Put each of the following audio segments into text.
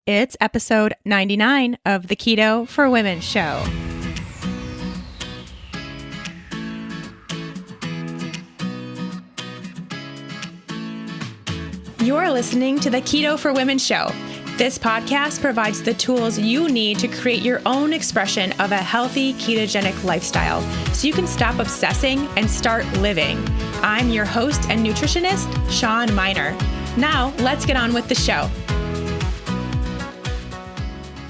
It's episode 99 of the Keto for Women show. You're listening to the Keto for Women show. This podcast provides the tools you need to create your own expression of a healthy ketogenic lifestyle so you can stop obsessing and start living. I'm your host and nutritionist, Shawn Miner. Now, let's get on with the show.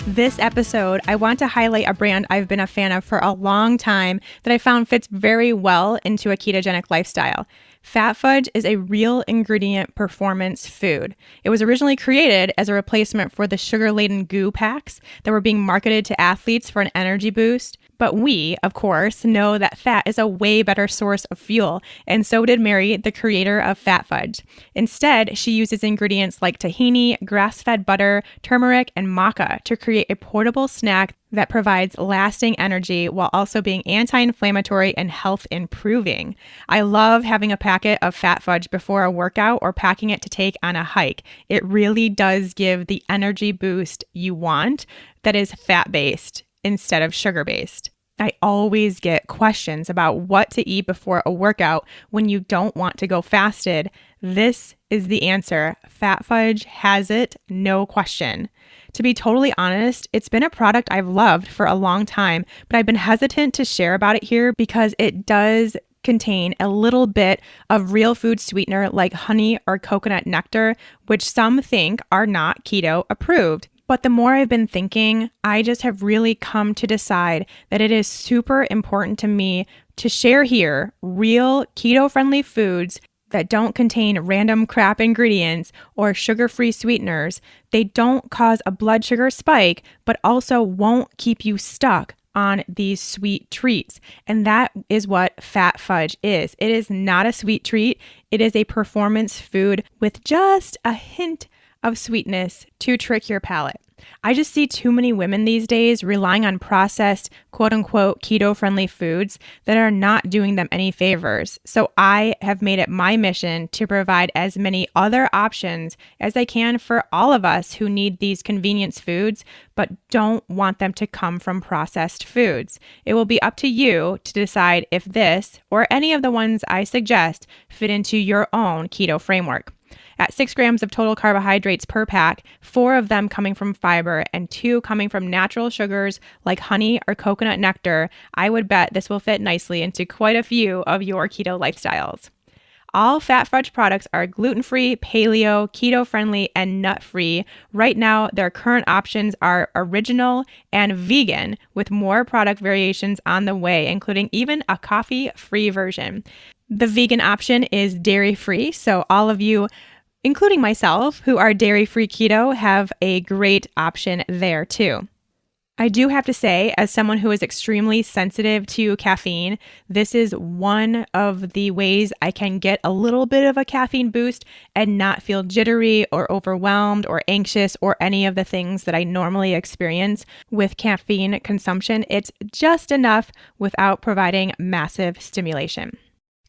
This episode, I want to highlight a brand I've been a fan of for a long time that I found fits very well into a ketogenic lifestyle. Fat Fudge is a real ingredient performance food. It was originally created as a replacement for the sugar-laden goo packs that were being marketed to athletes for an energy boost. But we, of course, know that fat is a way better source of fuel, and so did Mary, the creator of Fat Fudge. Instead, she uses ingredients like tahini, grass-fed butter, turmeric, and maca to create a portable snack that provides lasting energy while also being anti-inflammatory and health improving. I love having a packet of Fat Fudge before a workout or packing it to take on a hike. It really does give the energy boost you want that is fat-based instead of sugar-based. I always get questions about what to eat before a workout when you don't want to go fasted. This is the answer. Fat Fudge has it, no question. To be totally honest, it's been a product I've loved for a long time, but I've been hesitant to share about it here because it does contain a little bit of real food sweetener like honey or coconut nectar, which some think are not keto approved. But the more I've been thinking, I just have really come to decide that it is super important to me to share here real keto-friendly foods that don't contain random crap ingredients or sugar-free sweeteners. They don't cause a blood sugar spike, but also won't keep you stuck on these sweet treats. And that is what Fat Fudge is. It is not a sweet treat. It is a performance food with just a hint of sweetness to trick your palate. I just see too many women these days relying on processed, quote-unquote, keto-friendly foods that are not doing them any favors. So I have made it my mission to provide as many other options as I can for all of us who need these convenience foods, but don't want them to come from processed foods. It will be up to you to decide if this, or any of the ones I suggest, fit into your own keto framework. At 6 grams of total carbohydrates per pack, 4 of them coming from fiber and 2 coming from natural sugars like honey or coconut nectar, I would bet this will fit nicely into quite a few of your keto lifestyles. All Fat Fudge products are gluten-free, paleo, keto-friendly, and nut-free. Right now, their current options are original and vegan, with more product variations on the way, including even a coffee-free version. The vegan option is dairy-free, so all of you, including myself, who are dairy-free keto, have a great option there too. I do have to say, as someone who is extremely sensitive to caffeine, this is one of the ways I can get a little bit of a caffeine boost and not feel jittery or overwhelmed or anxious or any of the things that I normally experience with caffeine consumption. It's just enough without providing massive stimulation.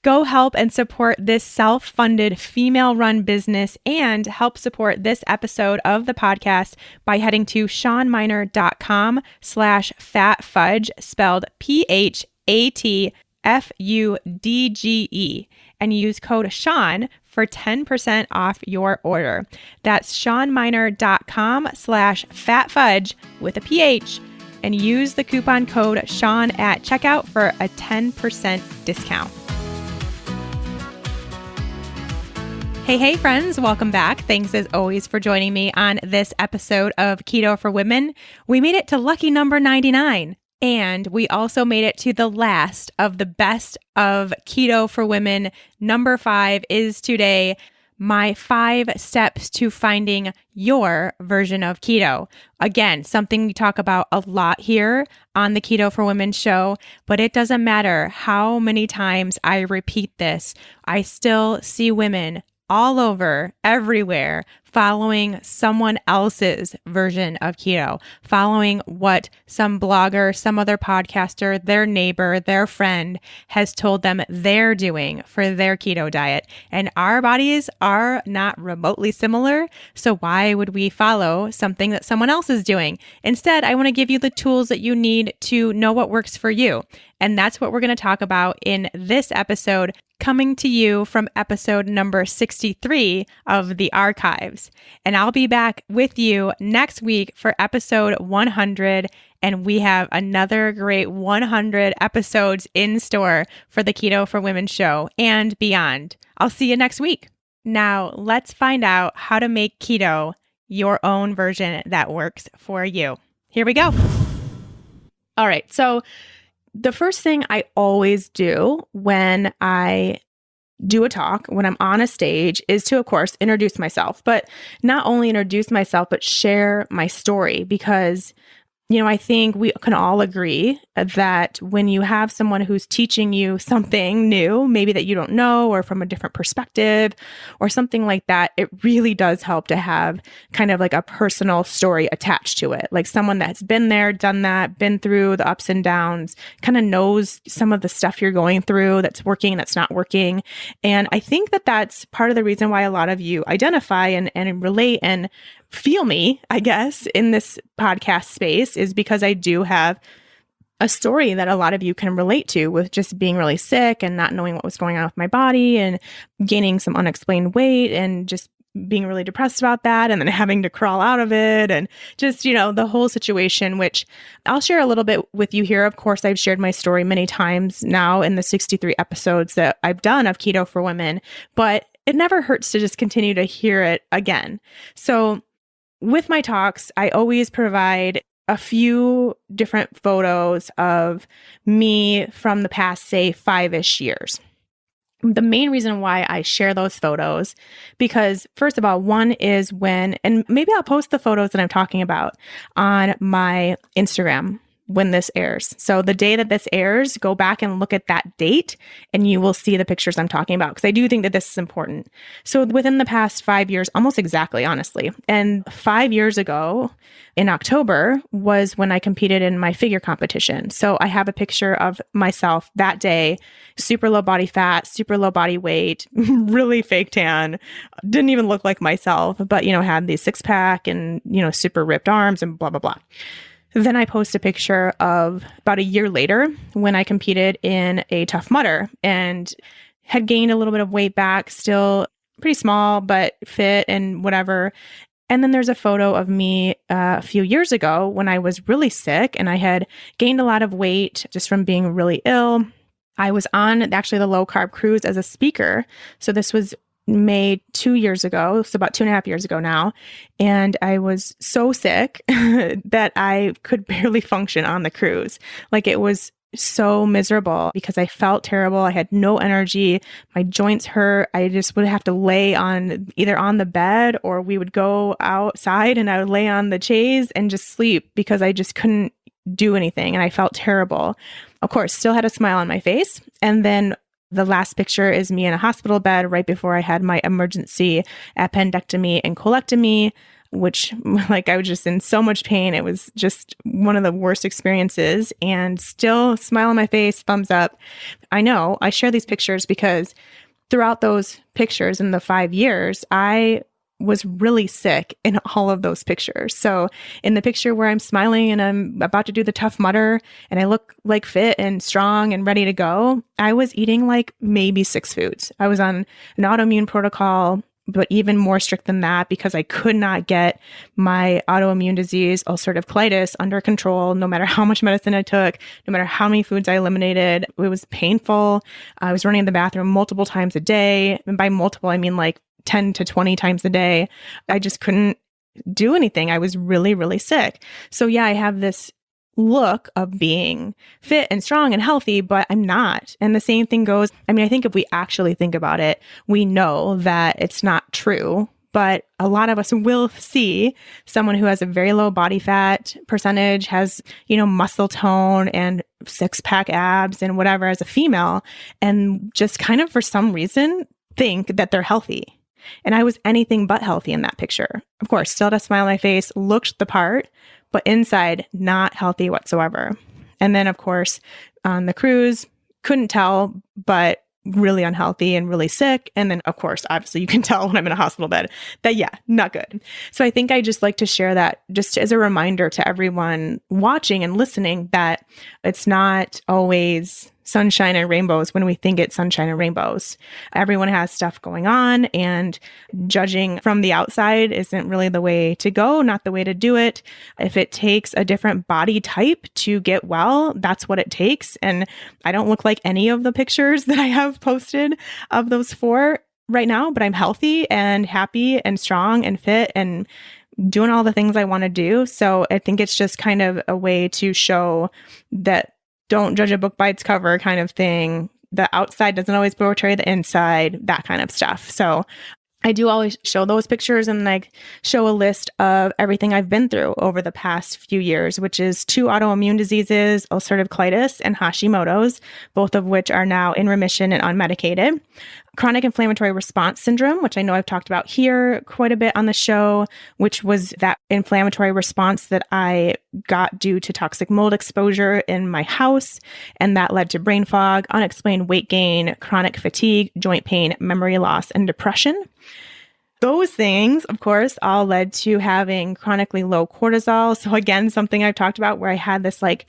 Go help and support this self-funded female-run business and help support this episode of the podcast by heading to shawnminer.com/fatfudge, spelled PHATFUDGE, and use code Shawn for 10% off your order. That's shawnminer.com/fatfudge with a PH, and use the coupon code Shawn at checkout for a 10% discount. Hey friends, welcome back. Thanks as always for joining me on this episode of Keto for Women. We made it to lucky number 99, and we also made it to the last of the best of Keto for Women. Number 5 is today my 5 steps to finding your version of keto. Again, something we talk about a lot here on the Keto for Women show, but it doesn't matter how many times I repeat this. I still see women all over, everywhere, following someone else's version of keto, following what some blogger, some other podcaster, their neighbor, their friend has told them they're doing for their keto diet. And our bodies are not remotely similar. So why would we follow something that someone else is doing? Instead, I want to give you the tools that you need to know what works for you. And that's what we're going to talk about in this episode, coming to you from episode number 63 of the archives. And I'll be back with you next week for episode 100. And we have another great 100 episodes in store for the Keto for Women show and beyond. I'll see you next week. Now, let's find out how to make keto your own version that works for you. Here we go. All right. So the first thing I always do when I do a talk, when I'm on a stage, is to, of course, introduce myself, but not only introduce myself, but share my story, because I think we can all agree that when you have someone who's teaching you something new, maybe that you don't know, or from a different perspective or something like that, it really does help to have kind of like a personal story attached to it. Like someone that's been there, done that, been through the ups and downs, kind of knows some of the stuff you're going through that's working, that's not working. And I think that that's part of the reason why a lot of you identify and relate and feel me, I guess, in this podcast space, is because I do have a story that a lot of you can relate to, with just being really sick and not knowing what was going on with my body and gaining some unexplained weight and just being really depressed about that and then having to crawl out of it and just, the whole situation, which I'll share a little bit with you here. Of course, I've shared my story many times now in the 63 episodes that I've done of Keto for Women, but it never hurts to just continue to hear it again. So with my talks, I always provide a few different photos of me from the past, say, 5-ish years. The main reason why I share those photos, because first of all, one is and maybe I'll post the photos that I'm talking about on my Instagram when this airs. So the day that this airs, go back and look at that date and you will see the pictures I'm talking about, because I do think that this is important. So within the past 5 years, almost exactly, honestly, and 5 years ago in October was when I competed in my figure competition. So I have a picture of myself that day, super low body fat, super low body weight, really fake tan, didn't even look like myself, but, had these six pack and, super ripped arms and blah, blah, blah. Then I post a picture of about a year later when I competed in a Tough Mudder and had gained a little bit of weight back, still pretty small, but fit and whatever. And then there's a photo of me a few years ago when I was really sick and I had gained a lot of weight just from being really ill. I was on actually the low carb cruise as a speaker. So this was May 2 years ago, so about 2.5 years ago now. And I was so sick that I could barely function on the cruise. Like it was so miserable because I felt terrible. I had no energy. My joints hurt. I just would have to lay either on the bed, or we would go outside and I would lay on the chaise and just sleep because I just couldn't do anything. And I felt terrible. Of course, still had a smile on my face. And then the last picture is me in a hospital bed right before I had my emergency appendectomy and colectomy, which I was just in so much pain. It was just one of the worst experiences, and still smile on my face, thumbs up. I know I share these pictures because throughout those pictures in the 5 years, I was really sick in all of those pictures. So in the picture where I'm smiling and I'm about to do the Tough Mudder and I look like fit and strong and ready to go, I was eating like maybe 6 foods. I was on an autoimmune protocol, but even more strict than that because I could not get my autoimmune disease, ulcerative colitis, under control, no matter how much medicine I took, no matter how many foods I eliminated. It was painful. I was running in the bathroom multiple times a day. And by multiple, I mean like 10 to 20 times a day. I just couldn't do anything. I was really, really sick. So yeah, I have this look of being fit and strong and healthy, but I'm not. And the same thing goes, I think if we actually think about it, we know that it's not true. But a lot of us will see someone who has a very low body fat percentage, has, muscle tone and 6-pack abs and whatever as a female, and just kind of for some reason think that they're healthy. And I was anything but healthy in that picture. Of course, still had a smile on my face, looked the part, but inside, not healthy whatsoever. And then, of course, on the cruise, couldn't tell, but really unhealthy and really sick. And then, of course, obviously you can tell when I'm in a hospital bed that, yeah, not good. So I think I just like to share that just as a reminder to everyone watching and listening that it's not always sunshine and rainbows when we think it's sunshine and rainbows. Everyone has stuff going on, and judging from the outside isn't really the way to go, not the way to do it. If it takes a different body type to get well, that's what it takes. And I don't look like any of the pictures that I have posted of those 4 right now, but I'm healthy and happy and strong and fit and doing all the things I want to do. So I think it's just kind of a way to show that don't judge a book by its cover kind of thing. The outside doesn't always portray the inside, that kind of stuff. So I do always show those pictures and like show a list of everything I've been through over the past few years, which is 2 autoimmune diseases, ulcerative colitis and Hashimoto's, both of which are now in remission and unmedicated. Chronic inflammatory response syndrome, which I know I've talked about here quite a bit on the show, which was that inflammatory response that I got due to toxic mold exposure in my house. And that led to brain fog, unexplained weight gain, chronic fatigue, joint pain, memory loss, and depression. Those things, of course, all led to having chronically low cortisol. So again, something I've talked about where I had this like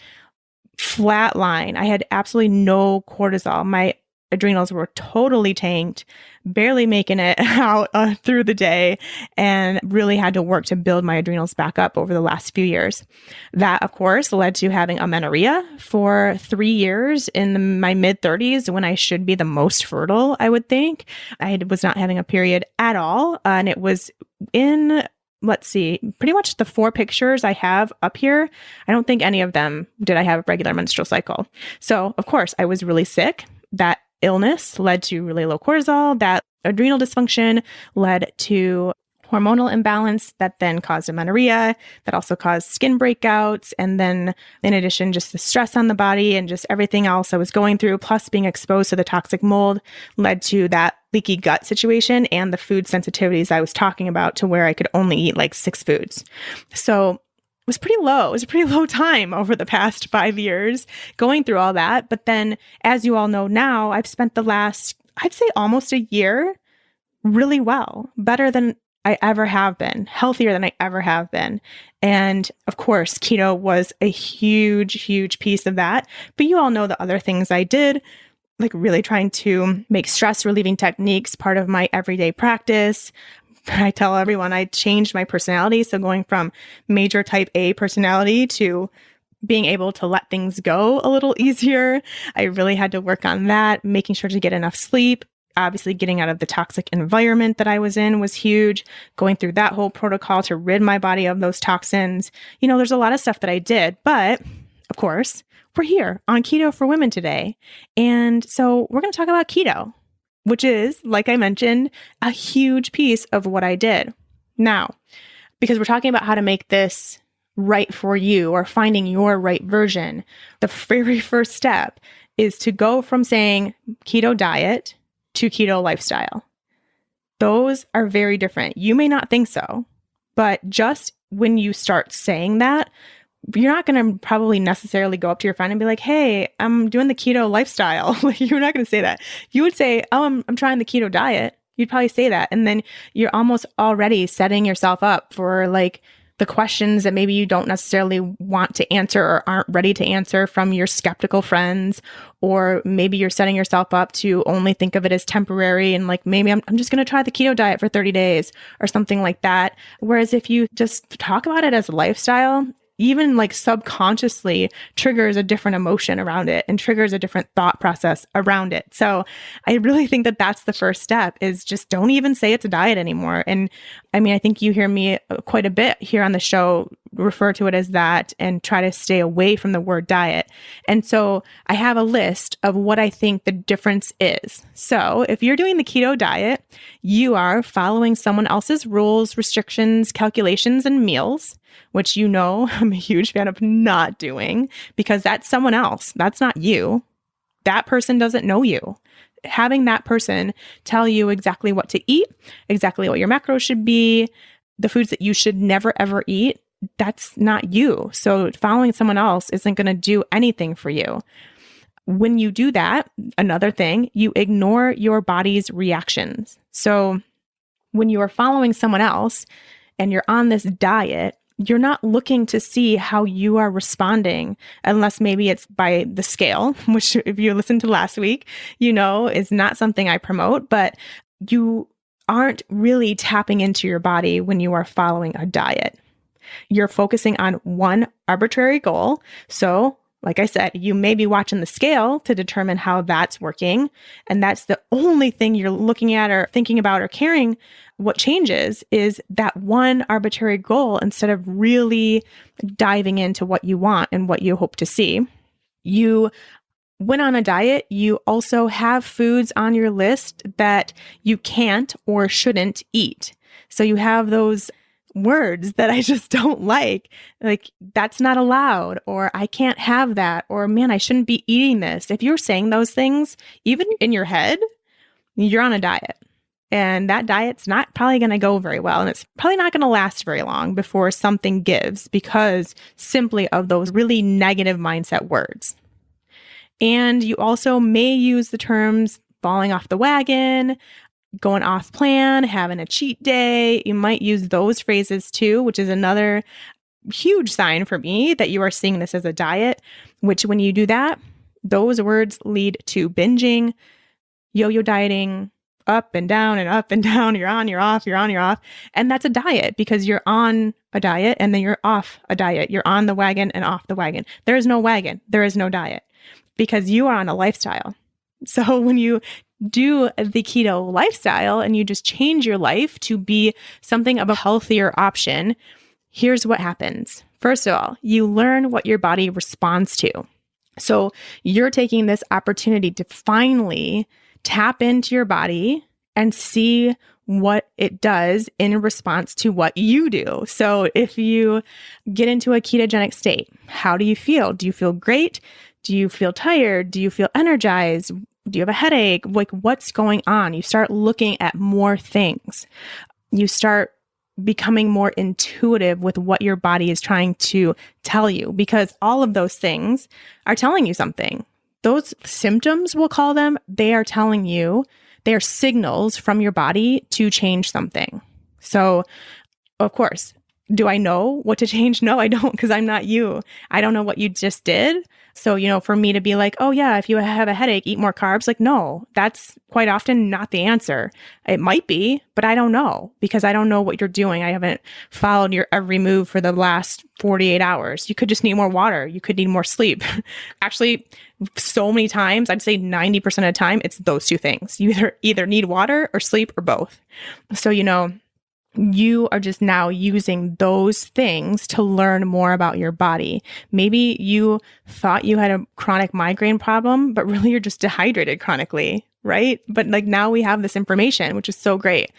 flat line. I had absolutely no cortisol. My adrenals were totally tanked, barely making it out through the day, and really had to work to build my adrenals back up over the last few years. That, of course, led to having amenorrhea for 3 years in my mid-30s when I should be the most fertile, I would think. I was not having a period at all, and it was in let's see, pretty much the 4 pictures I have up here, I don't think any of them did I have a regular menstrual cycle. So, of course, I was really sick. That illness led to really low cortisol. That adrenal dysfunction led to hormonal imbalance that then caused amenorrhea, that also caused skin breakouts. And then in addition, just the stress on the body and just everything else I was going through, plus being exposed to the toxic mold, led to that leaky gut situation and the food sensitivities I was talking about, to where I could only eat like 6 foods. So it was pretty low. It was a pretty low time over the past 5 years going through all that. But then, as you all know now, I've spent the last, I'd say almost a year really well, better than I ever have been, healthier than I ever have been. And of course, keto was a huge, huge piece of that. But you all know the other things I did, like really trying to make stress relieving techniques part of my everyday practice. I tell everyone I changed my personality. So going from major type A personality to being able to let things go a little easier. I really had to work on that, making sure to get enough sleep. Obviously, getting out of the toxic environment that I was in was huge. Going through that whole protocol to rid my body of those toxins. You know, there's a lot of stuff that I did, but of course, we're here on Keto for Women today. And so we're going to talk about keto, which is, like I mentioned, a huge piece of what I did. Now, because we're talking about how to make this right for you or finding your right version, the very first step is to go from saying keto diet to keto lifestyle. Those are very different. You may not think so, but just when you start saying that, you're not going to probably necessarily go up to your friend and be like, hey, I'm doing the keto lifestyle. You're not going to say that. You would say, oh, I'm trying the keto diet. You'd probably say that. And then you're almost already setting yourself up for like the questions that maybe you don't necessarily want to answer or aren't ready to answer from your skeptical friends. Or maybe you're setting yourself up to only think of it as temporary and like, maybe I'm just going to try the keto diet for 30 days or something like that. Whereas if you just talk about it as a lifestyle, even like subconsciously triggers a different emotion around it and triggers a different thought process around it. So I really think that that's the first step, is just don't even say it's a diet anymore. And I mean, I think you hear me quite a bit here on the show refer to it as that and try to stay away from the word diet. And so I have a list of what I think the difference is. So if you're doing the keto diet, you are following someone else's rules, restrictions, calculations, and meals, which you know I'm a huge fan of not doing, because that's someone else. That's not you. That person doesn't know you. having that person tell you exactly what to eat, exactly what your macros should be, the foods that you should never ever eat, that's not you. So following someone else isn't going to do anything for you. When you do that, another thing, you ignore your body's reactions. So when you are following someone else and you're on this diet, you're not looking to see how you are responding, unless maybe it's by the scale, which if you listened to last week, is not something I promote, but you aren't really tapping into your body when you are following a diet. You're focusing on one arbitrary goal. So, like I said, you may be watching the scale to determine how that's working. And that's the only thing you're looking at or thinking about or caring. What changes is that one arbitrary goal instead of really diving into what you want and what you hope to see. You went on a diet, you also have foods on your list that you can't or shouldn't eat. So you have those words that I just don't like that's not allowed, or I can't have that, or man, I shouldn't be eating this. If you're saying those things, even in your head, you're on a diet. And that diet's not probably going to go very well. And it's probably not going to last very long before something gives because simply of those really negative mindset words. And you also may use the terms falling off the wagon, going off plan, having a cheat day. You might use those phrases too, which is another huge sign for me that you are seeing this as a diet, which when you do that, those words lead to binging, yo-yo dieting, up and down and up and down. You're on, you're off, you're on, you're off. And that's a diet because you're on a diet and then you're off a diet. You're on the wagon and off the wagon. There is no wagon. There is no diet because you are on a lifestyle. So when you do the keto lifestyle and you just change your life to be something of a healthier option, here's what happens. First of all, you learn what your body responds to. So you're taking this opportunity to finally tap into your body and see what it does in response to what you do. So if you get into a ketogenic state, how do you feel? Do you feel great? Do you feel tired? Do you feel energized? Do you have a headache? What's going on? You start looking at more things. You start becoming more intuitive with what your body is trying to tell you because all of those things are telling you something. Those symptoms, we'll call them, they are telling you, they are signals from your body to change something. So, of course, do I know what to change? No, I don't, because I'm not you. I don't know what you just did. So, for me to be like, oh yeah, if you have a headache, eat more carbs. No, that's quite often not the answer. It might be, but I don't know because I don't know what you're doing. I haven't followed your every move for the last 48 hours. You could just need more water. You could need more sleep. Actually, so many times, I'd say 90% of the time, it's those two things. You either need water or sleep or both. So, you are just now using those things to learn more about your body. Maybe you thought you had a chronic migraine problem, but really you're just dehydrated chronically, right? But now we have this information, which is so great.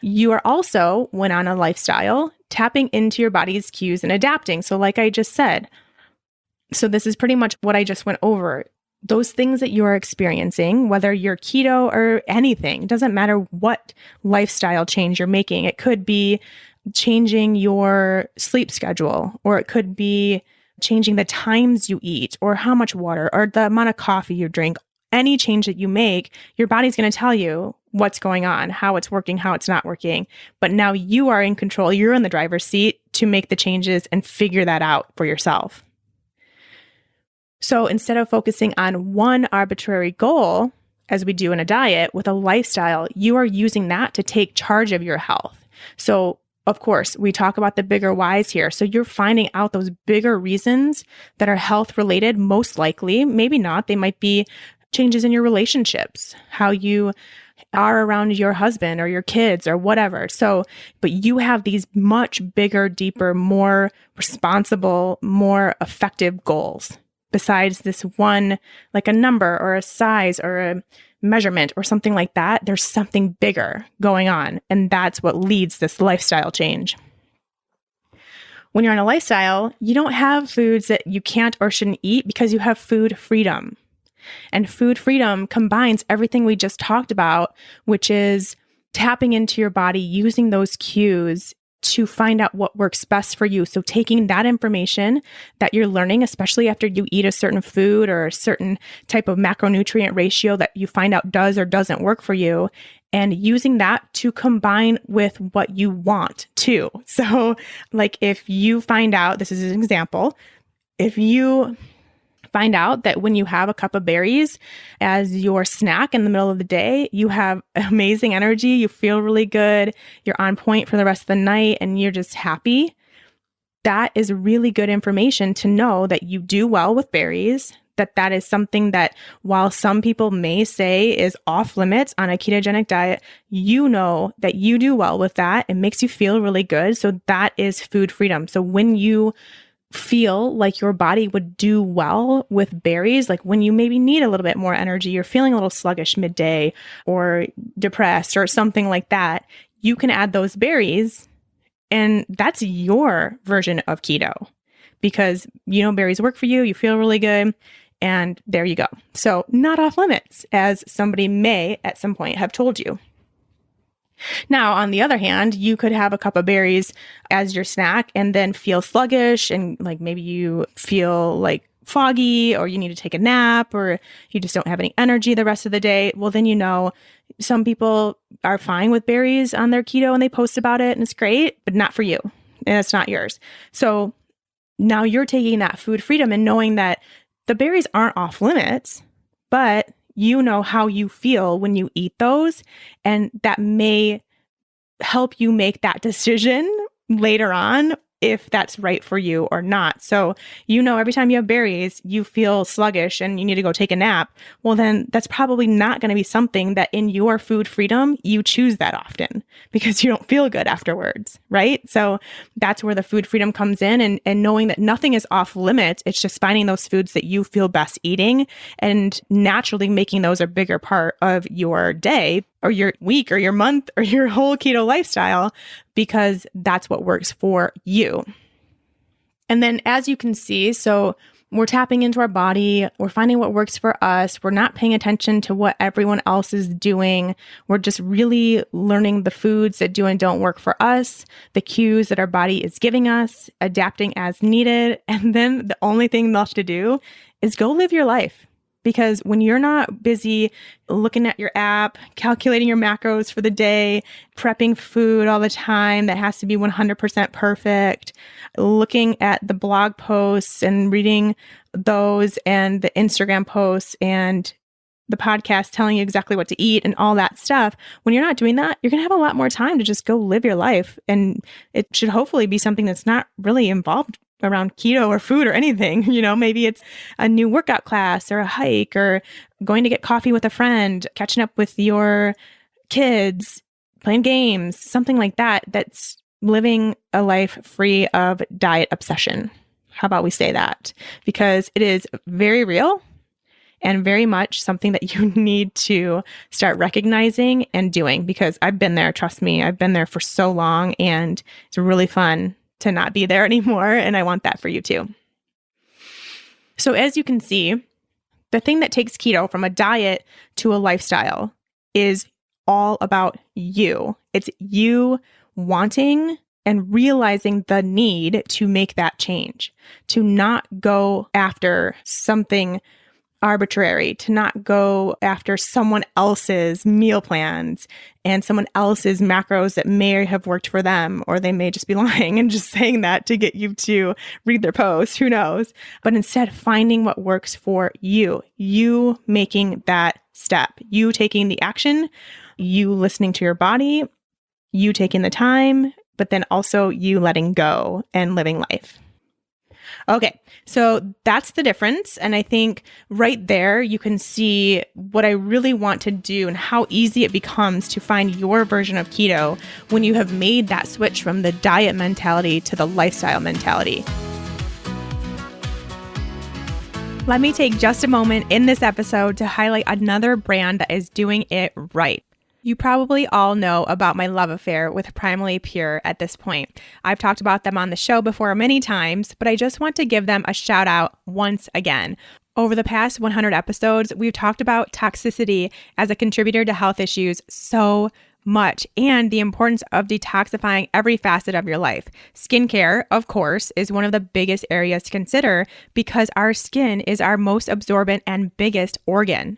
You are also, when on a lifestyle, tapping into your body's cues and adapting. So like I just said, so this is pretty much what I just went over. Those things that you are experiencing, whether you're keto or anything, doesn't matter what lifestyle change you're making. It could be changing your sleep schedule, or it could be changing the times you eat, or how much water, or the amount of coffee you drink. Any change that you make, your body's going to tell you what's going on, how it's working, how it's not working. But now you are in control. You're in the driver's seat to make the changes and figure that out for yourself. So instead of focusing on one arbitrary goal, as we do in a diet, with a lifestyle, you are using that to take charge of your health. So of course, we talk about the bigger whys here. So you're finding out those bigger reasons that are health related, most likely, maybe not. They might be changes in your relationships, how you are around your husband or your kids or whatever. So, but you have these much bigger, deeper, more responsible, more effective goals. Besides this one, like a number or a size or a measurement or something like that, there's something bigger going on. And that's what leads this lifestyle change. When you're on a lifestyle, you don't have foods that you can't or shouldn't eat because you have food freedom. And food freedom combines everything we just talked about, which is tapping into your body, using those cues to find out what works best for you. So taking that information that you're learning, especially after you eat a certain food or a certain type of macronutrient ratio that you find out does or doesn't work for you, and using that to combine with what you want too. So like if you find out, this is an example, if you find out that when you have a cup of berries as your snack in the middle of the day, you have amazing energy, you feel really good, you're on point for the rest of the night, and you're just happy. That is really good information to know that you do well with berries, that is something that while some people may say is off limits on a ketogenic diet, you know that you do well with that. It makes you feel really good. So that is food freedom. So when you feel like your body would do well with berries, like when you maybe need a little bit more energy, you're feeling a little sluggish midday or depressed or something like that, you can add those berries, and that's your version of keto because you know berries work for you, you feel really good, and there you go. So not off limits, as somebody may at some point have told you. Now, on the other hand, you could have a cup of berries as your snack and then feel sluggish and like maybe you feel like foggy or you need to take a nap or you just don't have any energy the rest of the day. Well, then you know some people are fine with berries on their keto and they post about it and it's great, but not for you. And it's not yours. So now you're taking that food freedom and knowing that the berries aren't off limits, but you know how you feel when you eat those, and that may help you make that decision later on if that's right for you or not. So, you know, every time you have berries, you feel sluggish and you need to go take a nap. Well, then that's probably not going to be something that in your food freedom, you choose that often because you don't feel good afterwards, right? So that's where the food freedom comes in and knowing that nothing is off limits. It's just finding those foods that you feel best eating and naturally making those a bigger part of your day or your week or your month or your whole keto lifestyle because that's what works for you. And then as you can see, so we're tapping into our body, we're finding what works for us, we're not paying attention to what everyone else is doing, we're just really learning the foods that do and don't work for us, the cues that our body is giving us, adapting as needed, and then the only thing left to do is go live your life. Because when you're not busy looking at your app, calculating your macros for the day, prepping food all the time that has to be 100% perfect, looking at the blog posts and reading those and the Instagram posts and the podcast telling you exactly what to eat and all that stuff, when you're not doing that, you're going to have a lot more time to just go live your life. And it should hopefully be something that's not really involved around keto or food or anything. You know, maybe it's a new workout class or a hike or going to get coffee with a friend, catching up with your kids, playing games, something like that. That's living a life free of diet obsession. How about we say that? Because it is very real and very much something that you need to start recognizing and doing, because I've been there. Trust me, I've been there for so long and it's really fun to not be there anymore. And I want that for you too. So as you can see, the thing that takes keto from a diet to a lifestyle is all about you. It's you wanting and realizing the need to make that change, to not go after something arbitrary, to not go after someone else's meal plans and someone else's macros that may have worked for them, or they may just be lying and just saying that to get you to read their post, who knows? But instead finding what works for you, you making that step, you taking the action, you listening to your body, you taking the time, but then also you letting go and living life. Okay, so that's the difference. And I think right there, you can see what I really want to do and how easy it becomes to find your version of keto when you have made that switch from the diet mentality to the lifestyle mentality. Let me take just a moment in this episode to highlight another brand that is doing it right. You probably all know about my love affair with Primally Pure at this point. I've talked about them on the show before many times, but I just want to give them a shout out once again. Over the past 100 episodes, we've talked about toxicity as a contributor to health issues so much and the importance of detoxifying every facet of your life. Skincare, of course, is one of the biggest areas to consider because our skin is our most absorbent and biggest organ.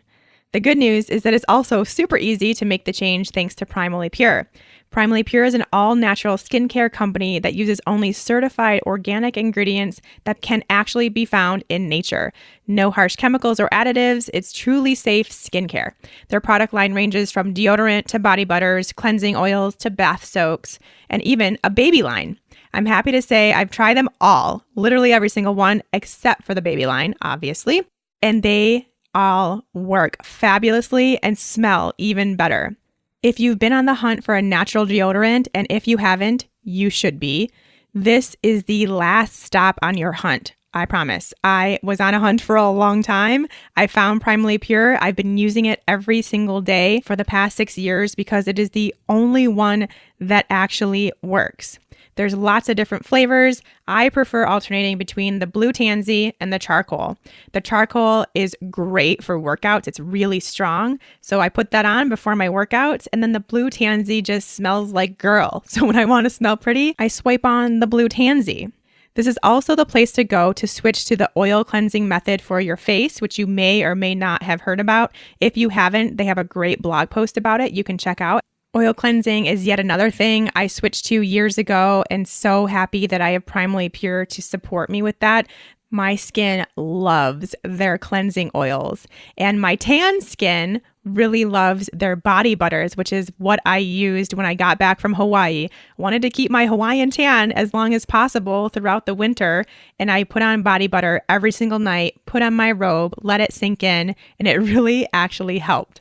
The good news is that it's also super easy to make the change thanks to Primally Pure. Primally Pure is an all-natural skincare company that uses only certified organic ingredients that can actually be found in nature. No harsh chemicals or additives. It's truly safe skincare. Their product line ranges from deodorant to body butters, cleansing oils to bath soaks, and even a baby line. I'm happy to say I've tried them all, literally every single one, except for the baby line, obviously, and they all work fabulously and smell even better. If you've been on the hunt for a natural deodorant, and if you haven't, you should be, this is the last stop on your hunt. I promise. I was on a hunt for a long time. I found Primally Pure. I've been using it every single day for the past 6 years because it is the only one that actually works. There's lots of different flavors. I prefer alternating between the blue tansy and the charcoal. The charcoal is great for workouts. It's really strong. So I put that on before my workouts. And then the blue tansy just smells like girl. So when I want to smell pretty, I swipe on the blue tansy. This is also the place to go to switch to the oil cleansing method for your face, which you may or may not have heard about. If you haven't, they have a great blog post about it you can check out. Oil cleansing is yet another thing I switched to years ago and so happy that I have Primally Pure to support me with that. My skin loves their cleansing oils and my tan skin really loves their body butters, which is what I used when I got back from Hawaii. Wanted to keep my Hawaiian tan as long as possible throughout the winter, and I put on body butter every single night, put on my robe, let it sink in, and it really actually helped.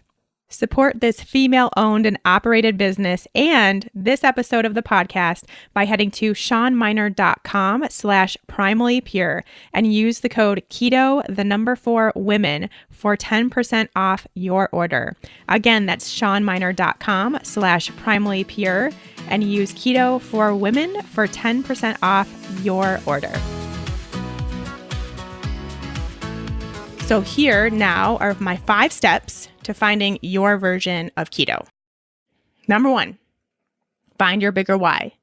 Support this female-owned and operated business and this episode of the podcast by heading to SeanMiner.com/primallypure and use the code KETO4WOMEN for 10% off your order. Again, that's SeanMiner.com/primallypure and use Keto4Women for 10% off your order. So here now are my 5 steps to finding your version of keto. Number 1, find your bigger why.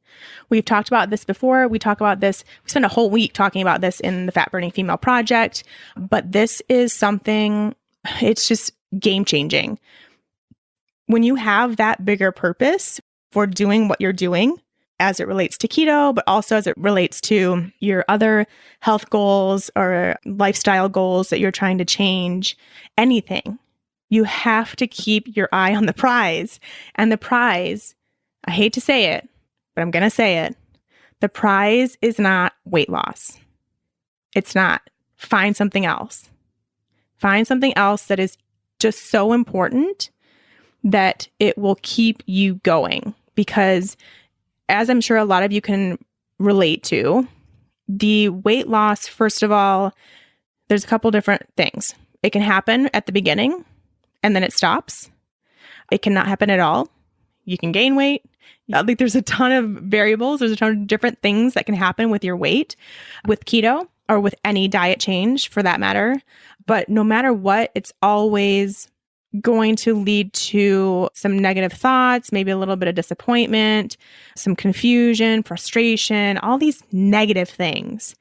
We've talked about this before. We spent a whole week talking about this in the Fat Burning Female Project, but this is something, it's just game changing. When you have that bigger purpose for doing what you're doing, as it relates to keto, but also as it relates to your other health goals or lifestyle goals that you're trying to change, anything, you have to keep your eye on the prize. And the prize, I hate to say it, but I'm going to say it. The prize is not weight loss. It's not. Find something else. Find something else that is just so important that it will keep you going. Because as I'm sure a lot of you can relate to, the weight loss, first of all, there's a couple different things. It can happen at the beginning and then it stops. It cannot happen at all. You can gain weight. Like there's a ton of variables. There's a ton of different things that can happen with your weight, with keto or with any diet change for that matter. But no matter what, it's always going to lead to some negative thoughts, maybe a little bit of disappointment, some confusion, frustration, all these negative things.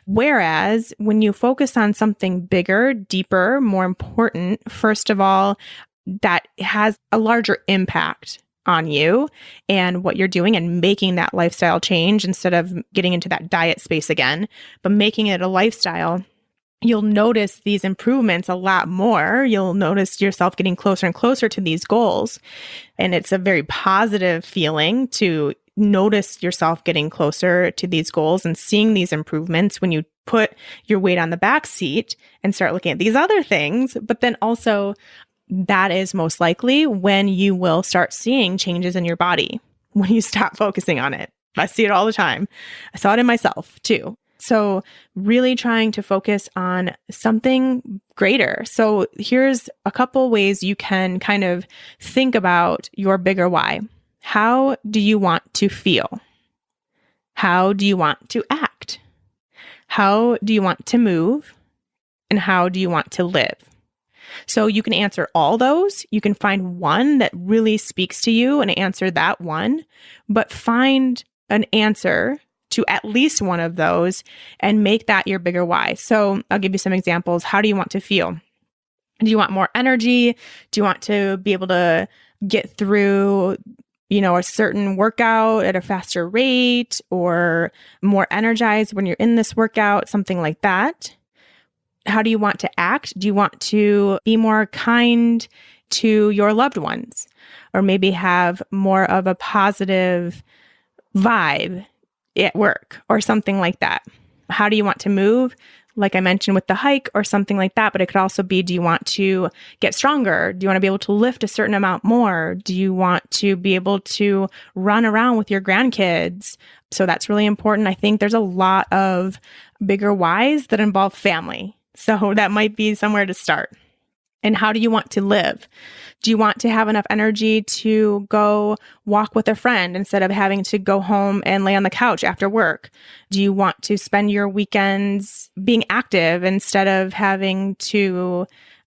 Whereas when you focus on something bigger, deeper, more important, first of all, that has a larger impact on you and what you're doing and making that lifestyle change instead of getting into that diet space again, but making it a lifestyle, you'll notice these improvements a lot more. You'll notice yourself getting closer and closer to these goals. And it's a very positive feeling to notice yourself getting closer to these goals and seeing these improvements when you put your weight on the back seat and start looking at these other things. But then also, that is most likely when you will start seeing changes in your body when you stop focusing on it. I see it all the time. I saw it in myself too. So really trying to focus on something greater. So here's a couple ways you can kind of think about your bigger why. How do you want to feel? How do you want to act? How do you want to move? and how do you want to live? So you can answer all those. You can find one that really speaks to you and answer that one, but find an answer to at least one of those and make that your bigger why. So I'll give you some examples. How do you want to feel? Do you want more energy? Do you want to be able to get through, a certain workout at a faster rate, or more energized when you're in this workout, something like that? How do you want to act? Do you want to be more kind to your loved ones, or maybe have more of a positive vibe at work or something like that? How do you want to move? Like I mentioned with the hike or something like that, but it could also be, do you want to get stronger? Do you want to be able to lift a certain amount more? Do you want to be able to run around with your grandkids? So that's really important. I think there's a lot of bigger whys that involve family. So that might be somewhere to start. And how do you want to live? Do you want to have enough energy to go walk with a friend instead of having to go home and lay on the couch after work? Do you want to spend your weekends being active instead of having to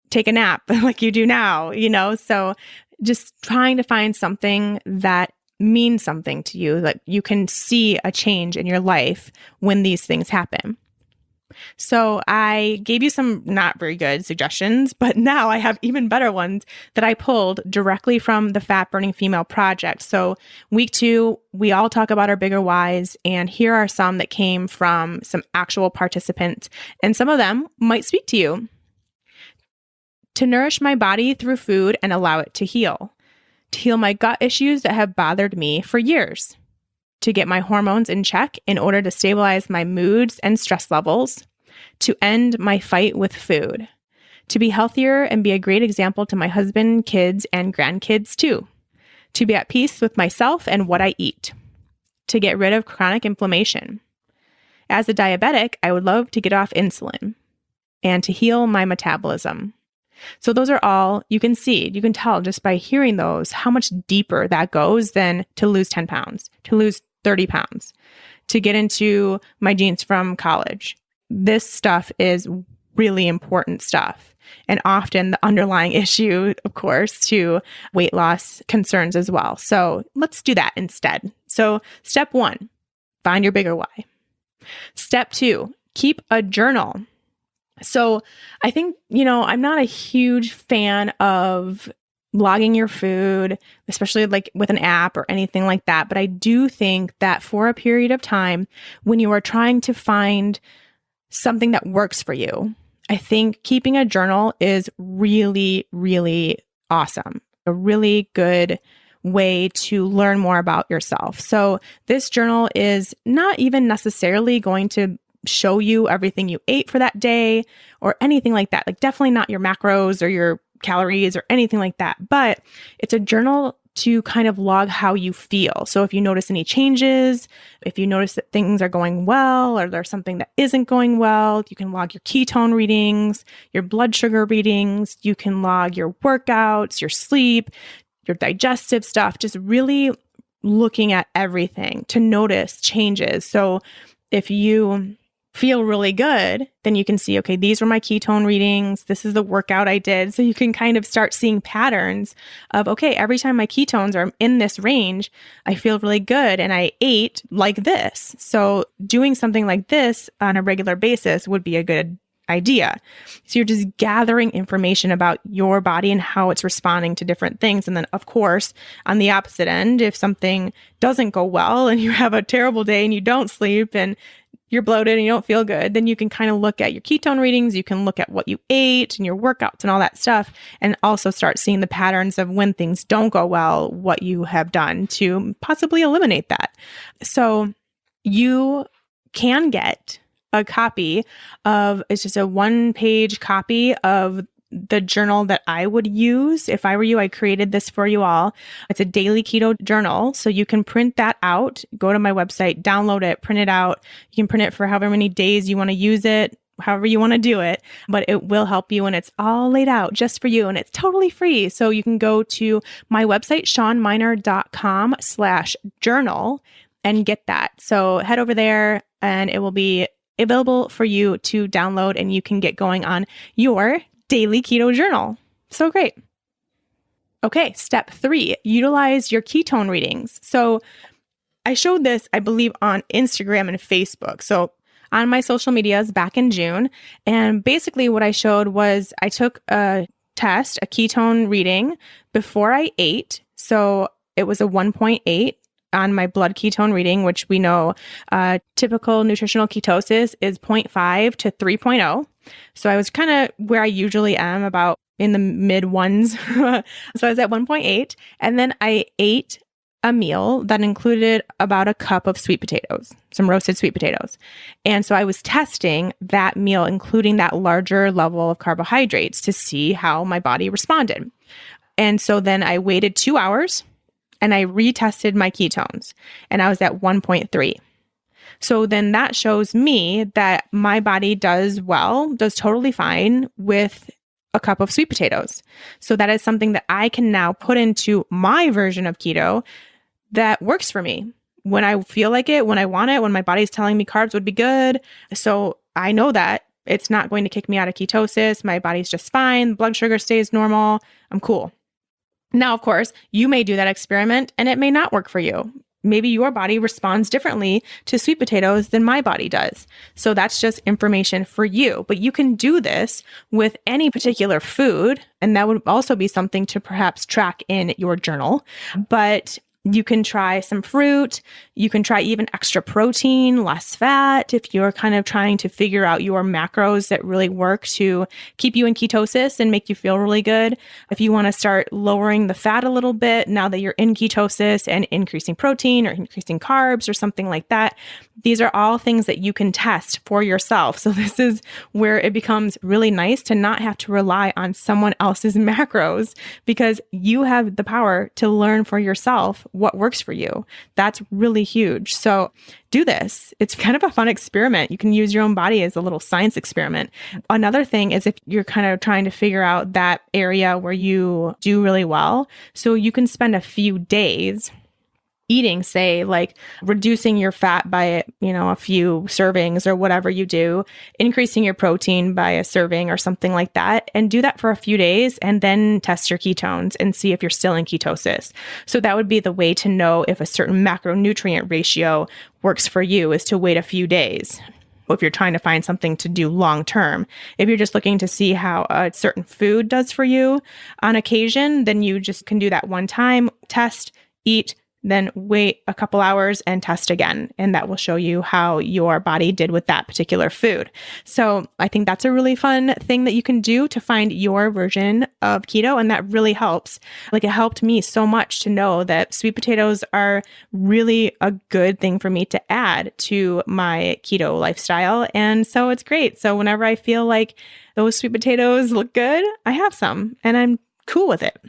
take a nap like you do now? So just trying to find something that means something to you, that you can see a change in your life when these things happen. So I gave you some not very good suggestions, but now I have even better ones that I pulled directly from the Fat Burning Female Project. So week 2, we all talk about our bigger whys, and here are some that came from some actual participants, and some of them might speak to you. To nourish my body through food and allow it to heal. To heal my gut issues that have bothered me for years. To get my hormones in check in order to stabilize my moods and stress levels, to end my fight with food, to be healthier and be a great example to my husband, kids, and grandkids too, to be at peace with myself and what I eat, to get rid of chronic inflammation. As a diabetic, I would love to get off insulin and to heal my metabolism. So those are all, you can tell just by hearing those how much deeper that goes than to lose 10 pounds, to lose 30 pounds, to get into my jeans from college. This stuff is really important stuff, and often the underlying issue, of course, to weight loss concerns as well. So let's do that instead. So step 1, find your bigger why. Step 2, keep a journal. So I think, I'm not a huge fan of logging your food, especially like with an app or anything like that. But I do think that for a period of time, when you are trying to find something that works for you, I think keeping a journal is really, really awesome. A really good way to learn more about yourself. So this journal is not even necessarily going to show you everything you ate for that day or anything like that. Like definitely not your macros or your calories or anything like that. But it's a journal to kind of log how you feel. So if you notice any changes, if you notice that things are going well or there's something that isn't going well, you can log your ketone readings, your blood sugar readings, you can log your workouts, your sleep, your digestive stuff, just really looking at everything to notice changes. So if you feel really good, then you can see, okay, these were my ketone readings. This is the workout I did. So you can kind of start seeing patterns of, okay, every time my ketones are in this range, I feel really good and I ate like this. So doing something like this on a regular basis would be a good idea. So you're just gathering information about your body and how it's responding to different things. And then, of course, on the opposite end, if something doesn't go well and you have a terrible day and you don't sleep and you're bloated and you don't feel good, then you can kind of look at your ketone readings, you can look at what you ate and your workouts and all that stuff, and also start seeing the patterns of when things don't go well, what you have done to possibly eliminate that. So you can get a copy of, it's just a 1-page copy of the journal that I would use. If I were you, I created this for you all. It's a daily keto journal. So you can print that out, go to my website, download it, print it out. You can print it for however many days you want to use it, however you want to do it, but it will help you and it's all laid out just for you and it's totally free. So you can go to my website, shawnminer.com/journal and get that. So head over there and it will be available for you to download, and you can get going on your daily keto journal. So great. Okay, step 3, utilize your ketone readings. So I showed this, I believe, on Instagram and Facebook. So on my social medias back in June. And basically what I showed was I took a test, a ketone reading before I ate. So it was a 1.8 on my blood ketone reading, which we know typical nutritional ketosis is 0.5 to 3.0. So I was kind of where I usually am, about in the mid ones. So I was at 1.8. And then I ate a meal that included about a cup of sweet potatoes, some roasted sweet potatoes. And so I was testing that meal, including that larger level of carbohydrates, to see how my body responded. And so then I waited 2 hours and I retested my ketones, and I was at 1.3. So then that shows me that my body does totally fine with a cup of sweet potatoes. So that is something that I can now put into my version of keto that works for me when I feel like it, when I want it, when my body's telling me carbs would be good. So I know that it's not going to kick me out of ketosis. My body's just fine. Blood sugar stays normal. I'm cool. Now, of course, you may do that experiment and it may not work for you. Maybe your body responds differently to sweet potatoes than my body does. So that's just information for you. But you can do this with any particular food. And that would also be something to perhaps track in your journal. But you can try some fruit. You can try even extra protein, less fat, if you're kind of trying to figure out your macros that really work to keep you in ketosis and make you feel really good. If you want to start lowering the fat a little bit now that you're in ketosis, and increasing protein or increasing carbs or something like that, these are all things that you can test for yourself. So this is where it becomes really nice to not have to rely on someone else's macros, because you have the power to learn for yourself what works for you. That's really huge. So do this. It's kind of a fun experiment. You can use your own body as a little science experiment. Another thing is if you're kind of trying to figure out that area where you do really well, so you can spend a few days eating, say, like reducing your fat by, a few servings or whatever you do, increasing your protein by a serving or something like that, and do that for a few days and then test your ketones and see if you're still in ketosis. So that would be the way to know if a certain macronutrient ratio works for you, is to wait a few days. If you're trying to find something to do long term. If you're just looking to see how a certain food does for you on occasion, then you just can do that one time, test, eat, then wait a couple hours and test again. And that will show you how your body did with that particular food. So I think that's a really fun thing that you can do to find your version of keto. And that really helps. Like, it helped me so much to know that sweet potatoes are really a good thing for me to add to my keto lifestyle. And so it's great. So whenever I feel like those sweet potatoes look good, I have some and I'm cool with it.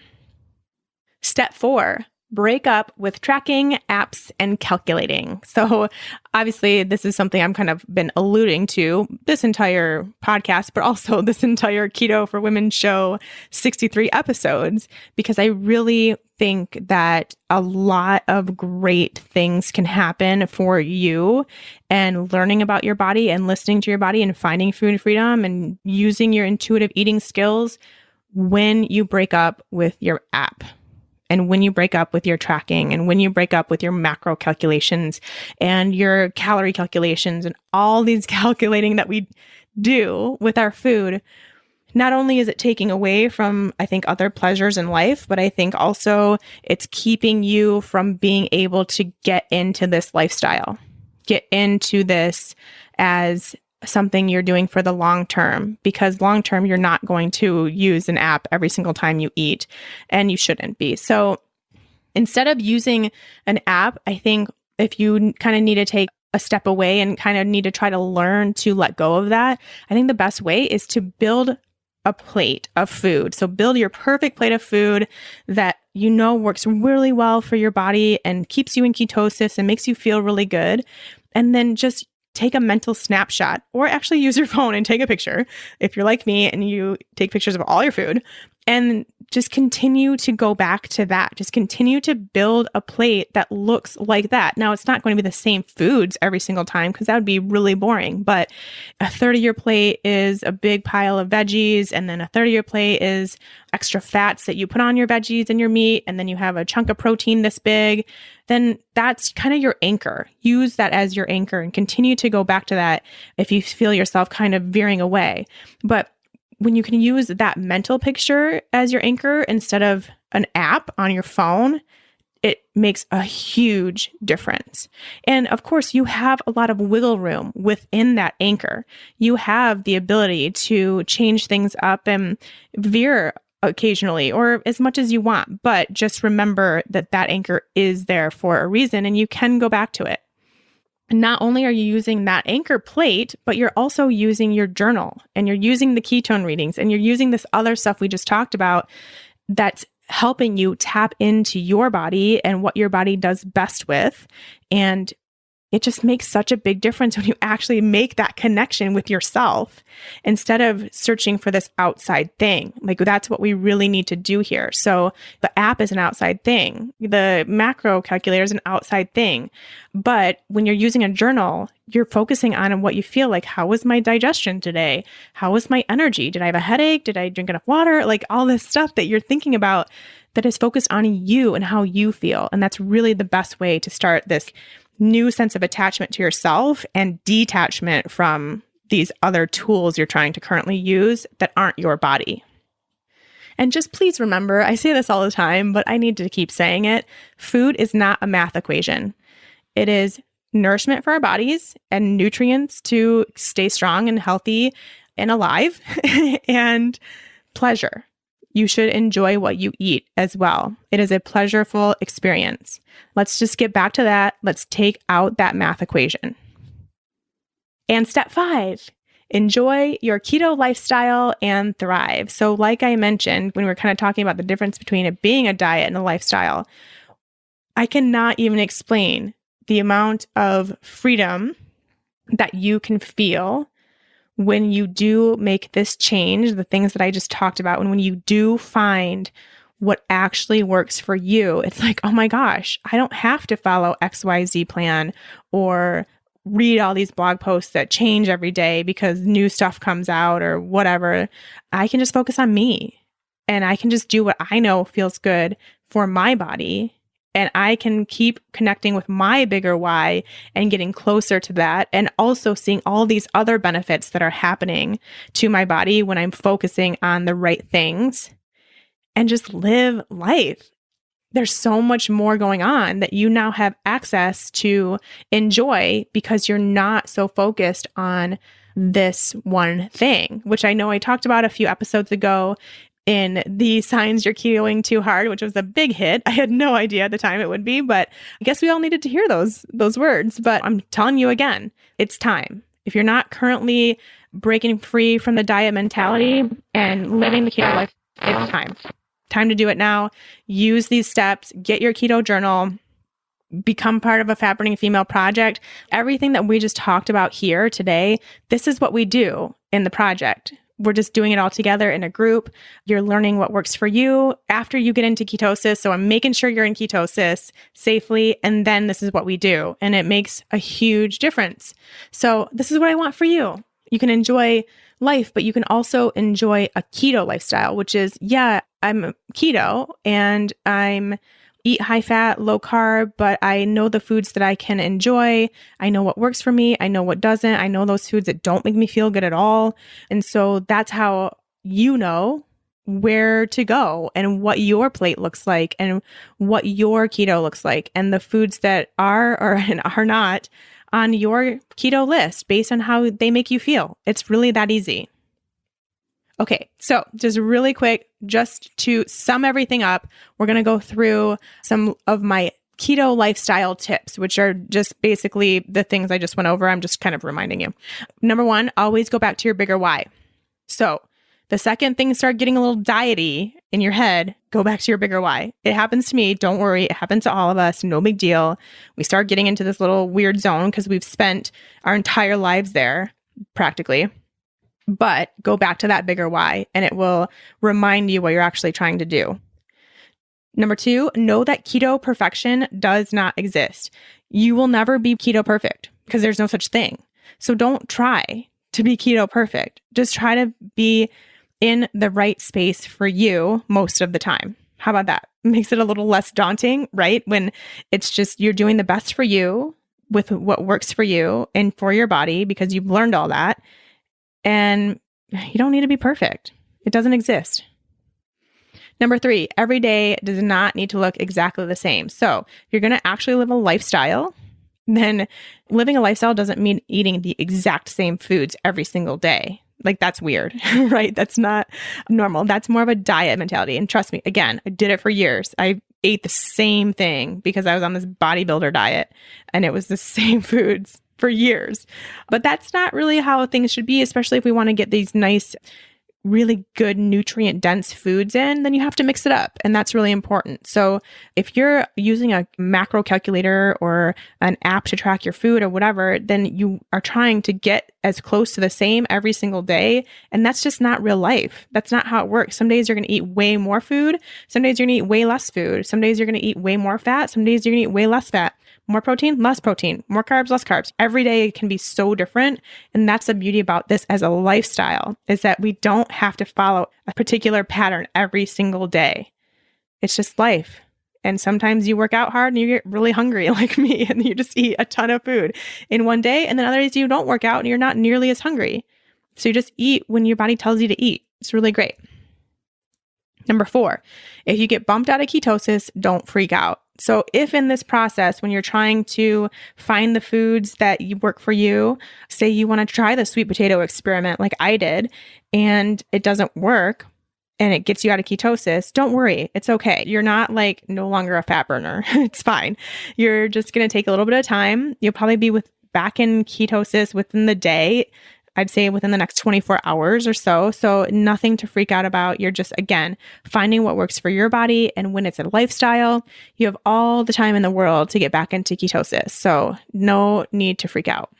Step 4. Break up with tracking, apps, and calculating. So obviously, this is something I'm kind of been alluding to this entire podcast, but also this entire Keto for Women show, 63 episodes, because I really think that a lot of great things can happen for you, and learning about your body and listening to your body and finding food freedom and using your intuitive eating skills when you break up with your app. And when you break up with your tracking, and when you break up with your macro calculations and your calorie calculations and all these calculating that we do with our food, not only is it taking away from, I think, other pleasures in life, but I think also it's keeping you from being able to get into this lifestyle, get into this as something you're doing for the long term, because long term, you're not going to use an app every single time you eat, and you shouldn't be. So instead of using an app, I think if you kind of need to take a step away and kind of need to try to learn to let go of that, I think the best way is to build a plate of food. So build your perfect plate of food that you know works really well for your body and keeps you in ketosis and makes you feel really good. And then just take a mental snapshot, or actually use your phone and take a picture if you're like me and you take pictures of all your food, and just continue to go back to that. Just continue to build a plate that looks like that. Now, it's not going to be the same foods every single time because that would be really boring. But a third of your plate is a big pile of veggies, and then a third of your plate is extra fats that you put on your veggies and your meat, and then you have a chunk of protein this big. Then that's kind of your anchor. Use that as your anchor and continue to go back to that if you feel yourself kind of veering away. But when you can use that mental picture as your anchor instead of an app on your phone, it makes a huge difference. And of course, you have a lot of wiggle room within that anchor. You have the ability to change things up and veer occasionally or as much as you want. But just remember that that anchor is there for a reason and you can go back to it. Not only are you using that anchor plate, but you're also using your journal and you're using the ketone readings and you're using this other stuff we just talked about that's helping you tap into your body and what your body does best with. And it just makes such a big difference when you actually make that connection with yourself instead of searching for this outside thing. Like that's what we really need to do here. So the app is an outside thing. The macro calculator is an outside thing. But when you're using a journal, you're focusing on what you feel like. How was my digestion today? How was my energy? Did I have a headache? Did I drink enough water? Like all this stuff that you're thinking about that is focused on you and how you feel. And that's really the best way to start this new sense of attachment to yourself and detachment from these other tools you're trying to currently use that aren't your body. And just please remember, I say this all the time, but I need to keep saying it. Food is not a math equation. It is nourishment for our bodies and nutrients to stay strong and healthy and alive and pleasure. You should enjoy what you eat as well. It is a pleasureful experience. Let's just get back to that. Let's take out that math equation. And step 5, enjoy your keto lifestyle and thrive. So like I mentioned, when we were kind of talking about the difference between it being a diet and a lifestyle, I cannot even explain the amount of freedom that you can feel when you do make this change, the things that I just talked about, and when you do find what actually works for you, it's like, oh my gosh, I don't have to follow XYZ plan or read all these blog posts that change every day because new stuff comes out or whatever. I can just focus on me and I can just do what I know feels good for my body. And I can keep connecting with my bigger why and getting closer to that. And also seeing all these other benefits that are happening to my body when I'm focusing on the right things and just live life. There's so much more going on that you now have access to enjoy because you're not so focused on this one thing, which I know I talked about a few episodes ago in the signs you're ketoing too hard, which was a big hit. I had no idea at the time it would be, but I guess we all needed to hear those words. But I'm telling you again, it's time. If you're not currently breaking free from the diet mentality and living the keto life, it's time. Time to do it now. Use these steps. Get your keto journal. Become part of a Fat Burning Female project. Everything that we just talked about here today, this is what we do in the project. We're just doing it all together in a group. You're learning what works for you after you get into ketosis. So I'm making sure you're in ketosis safely. And then this is what we do. And it makes a huge difference. So this is what I want for you. You can enjoy life, but you can also enjoy a keto lifestyle, which is, yeah, I'm keto and I'm eat high fat, low carb, but I know the foods that I can enjoy. I know what works for me. I know what doesn't. I know those foods that don't make me feel good at all. And so that's how you know where to go and what your plate looks like and what your keto looks like and the foods that are or are not on your keto list based on how they make you feel. It's really that easy. Okay, so just really quick, just to sum everything up, we're going to go through some of my keto lifestyle tips, which are just basically the things I just went over. I'm just kind of reminding you. Number 1, always go back to your bigger why. So the second things start getting a little diety in your head, go back to your bigger why. It happens to me. Don't worry. It happens to all of us. No big deal. We start getting into this little weird zone because we've spent our entire lives there practically. But go back to that bigger why, and it will remind you what you're actually trying to do. Number 2, know that keto perfection does not exist. You will never be keto perfect because there's no such thing. So don't try to be keto perfect. Just try to be in the right space for you most of the time. How about that? Makes it a little less daunting, right? When it's just you're doing the best for you with what works for you and for your body because you've learned all that. And you don't need to be perfect. It doesn't exist. Number 3, every day does not need to look exactly the same. So if you're going to actually live a lifestyle, then living a lifestyle doesn't mean eating the exact same foods every single day. Like that's weird, right? That's not normal. That's more of a diet mentality. And trust me, again, I did it for years. I ate the same thing because I was on this bodybuilder diet and it was the same foods for years. But that's not really how things should be, especially if we want to get these nice, really good nutrient dense foods in, then you have to mix it up. And that's really important. So if you're using a macro calculator or an app to track your food or whatever, then you are trying to get as close to the same every single day. And that's just not real life. That's not how it works. Some days you're going to eat way more food. Some days you're going to eat way less food. Some days you're going to eat way more fat. Some days you're going to eat way less fat. More protein, less protein, more carbs, less carbs. Every day can be so different. And that's the beauty about this as a lifestyle, is that we don't have to follow a particular pattern every single day. It's just life. And sometimes you work out hard and you get really hungry like me and you just eat a ton of food in one day. And then other days you don't work out and you're not nearly as hungry. So you just eat when your body tells you to eat. It's really great. Number 4, if you get bumped out of ketosis, don't freak out. So if in this process, when you're trying to find the foods that work for you, say you want to try the sweet potato experiment like I did, and it doesn't work and it gets you out of ketosis, don't worry. It's okay. You're not like no longer a fat burner. It's fine. You're just going to take a little bit of time. You'll probably be back in ketosis within the day. I'd say within the next 24 hours or so. So nothing to freak out about. You're just, again, finding what works for your body. And when it's a lifestyle, you have all the time in the world to get back into ketosis. So no need to freak out.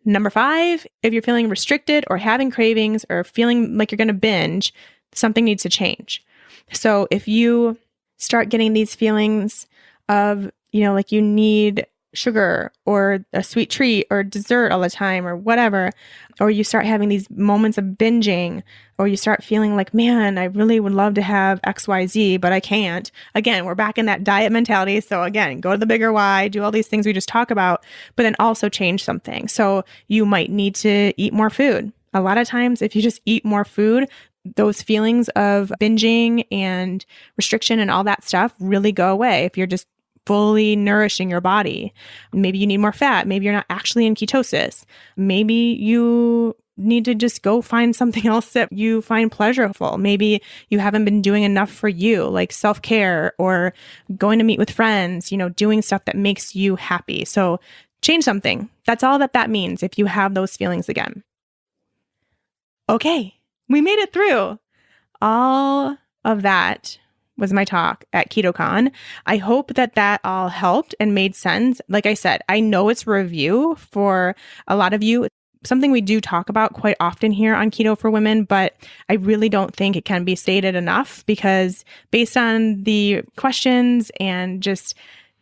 Number 5, if you're feeling restricted or having cravings or feeling like you're going to binge, something needs to change. So if you start getting these feelings of, like you need sugar or a sweet treat or dessert all the time or whatever, or you start having these moments of binging, or you start feeling like, man, I really would love to have XYZ, but I can't. Again, we're back in that diet mentality. So again, go to the bigger why, do all these things we just talk about, but then also change something. So you might need to eat more food. A lot of times, if you just eat more food, those feelings of binging and restriction and all that stuff really go away if you're just fully nourishing your body. Maybe you need more fat. Maybe you're not actually in ketosis. Maybe you need to just go find something else that you find pleasurable. Maybe you haven't been doing enough for you, like self-care or going to meet with friends, doing stuff that makes you happy. So change something. That's all that means if you have those feelings again. Okay, we made it through. All of that was my talk at KetoCon. I hope that all helped and made sense. Like I said, I know it's review for a lot of you, something we do talk about quite often here on Keto for Women, but I really don't think it can be stated enough because based on the questions and just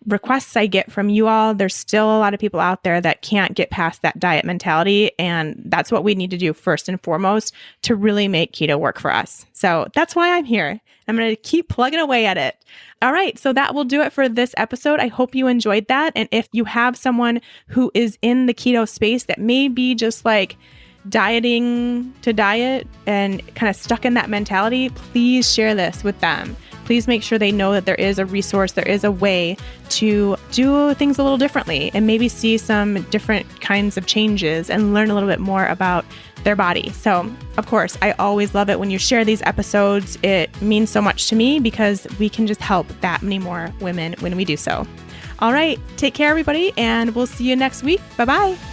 requests I get from you all, there's still a lot of people out there that can't get past that diet mentality. And that's what we need to do first and foremost to really make keto work for us. So that's why I'm here. I'm going to keep plugging away at it. All right. So that will do it for this episode. I hope you enjoyed that. And if you have someone who is in the keto space that may be just like dieting to diet and kind of stuck in that mentality, please share this with them. Please make sure they know that there is a resource, there is a way to do things a little differently and maybe see some different kinds of changes and learn a little bit more about their body. So, of course, I always love it when you share these episodes. It means so much to me because we can just help that many more women when we do so. All right, take care, everybody, and we'll see you next week. Bye-bye.